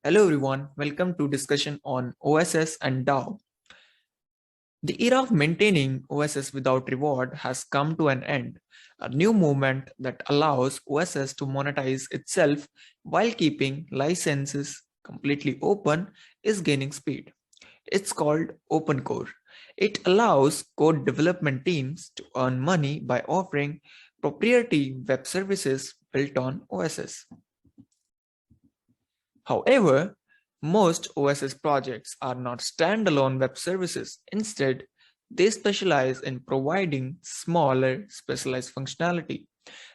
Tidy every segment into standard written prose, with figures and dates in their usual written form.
Hello everyone, welcome to discussion on OSS and DAO. The era of maintaining OSS without reward has come to an end. A new movement that allows OSS to monetize itself while keeping licenses completely open is gaining speed. It's called Open Core. It allows code development teams to earn money by offering proprietary web services built on OSS. However, most OSS projects are not standalone web services. Instead, they specialize in providing smaller, specialized functionality.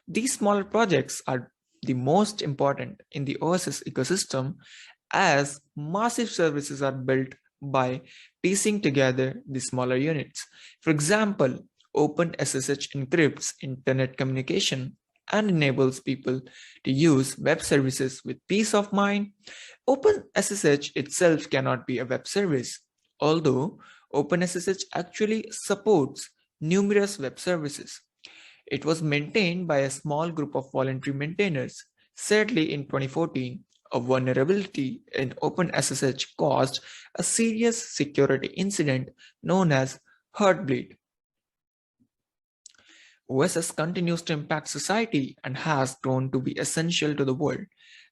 These smaller projects are the most important in the OSS ecosystem as massive services are built by piecing together the smaller units. For example, OpenSSH encrypts internet communication and enables people to use web services with peace of mind. OpenSSH itself cannot be a web service, although OpenSSH actually supports numerous web services. It was maintained by a small group of voluntary maintainers. Sadly, in 2014, a vulnerability in OpenSSH caused a serious security incident known as Heartbleed. OSS continues to impact society and has grown to be essential to the world.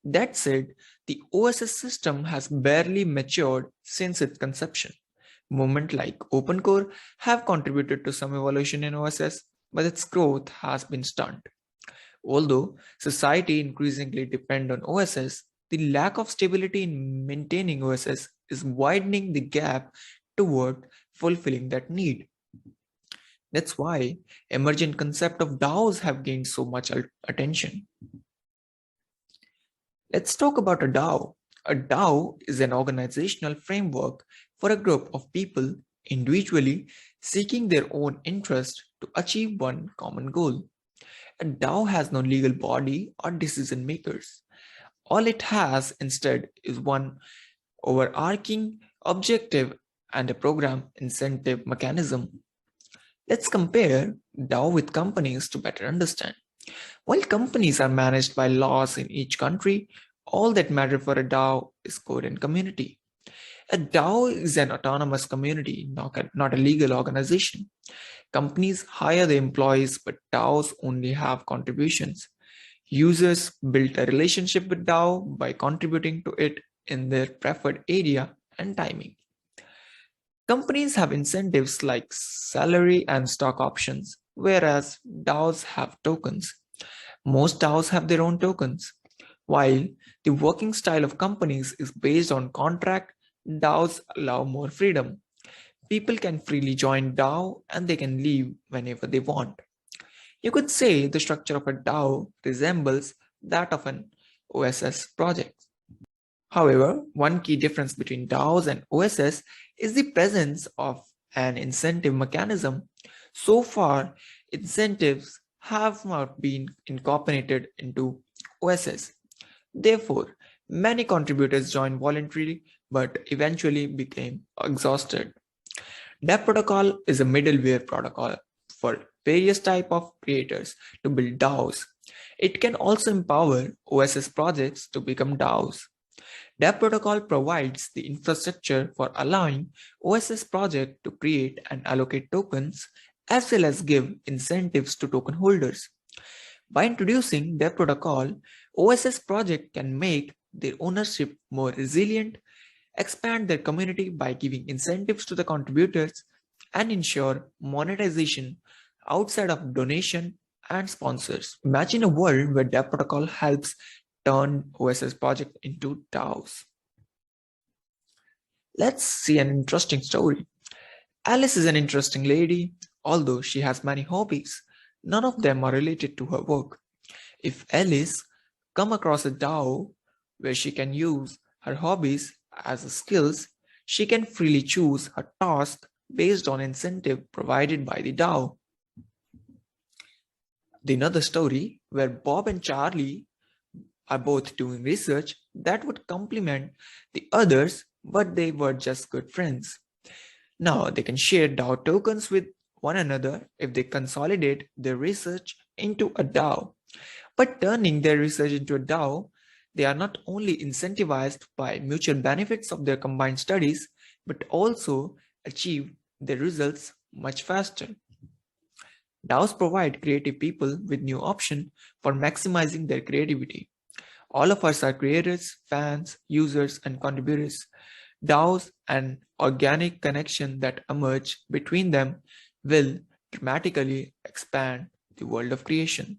That said, the OSS system has barely matured since its conception. Movements like Open Core have contributed to some evolution in OSS, but its growth has been stunted. Although society increasingly depends on OSS, the lack of stability in maintaining OSS is widening the gap toward fulfilling that need. That's why emergent concept of DAOs have gained so much attention. Let's talk about a DAO. A DAO is an organizational framework for a group of people individually seeking their own interest to achieve one common goal. A DAO has no legal body or decision makers. All it has instead is one overarching objective and a program incentive mechanism. Let's compare DAO with companies to better understand. While companies are managed by laws in each country, all that matters for a DAO is code and community. A DAO is an autonomous community, not a legal organization. Companies hire the employees, but DAOs only have contributions. Users build a relationship with DAO by contributing to it in their preferred area and timing. Companies have incentives like salary and stock options, whereas DAOs have tokens. Most DAOs have their own tokens. While the working style of companies is based on contract, DAOs allow more freedom. People can freely join DAO and they can leave whenever they want. You could say the structure of a DAO resembles that of an OSS project. However, one key difference between DAOs and OSS is the presence of an incentive mechanism. So far, incentives have not been incorporated into OSS. Therefore, many contributors joined voluntarily but eventually became exhausted. DApp protocol is a middleware protocol for various types of creators to build DAOs. It can also empower OSS projects to become DAOs. DApp protocol provides the infrastructure for allowing OSS projects to create and allocate tokens as well as give incentives to token holders. By introducing DApp protocol, OSS projects can make their ownership more resilient, expand their community by giving incentives to the contributors, and ensure monetization outside of donation and sponsors. Imagine a world where DApp protocol helps turn OSS project into DAOs. Let's see an interesting story. Alice is an interesting lady, although she has many hobbies. None of them are related to her work. If Alice comes across a DAO where she can use her hobbies as skills, she can freely choose her task based on incentive provided by the DAO. Another story where Bob and Charlie are both doing research that would complement the others, but they were just good friends. Now they can share DAO tokens with one another if they consolidate their research into a DAO. By turning their research into a DAO, They are not only incentivized by mutual benefits of their combined studies, but also achieve their results much faster. DAOs provide creative people with new options for maximizing their creativity. All of us are creators, fans, users, and contributors. DAOs and organic connection that emerge between them will dramatically expand the world of creation.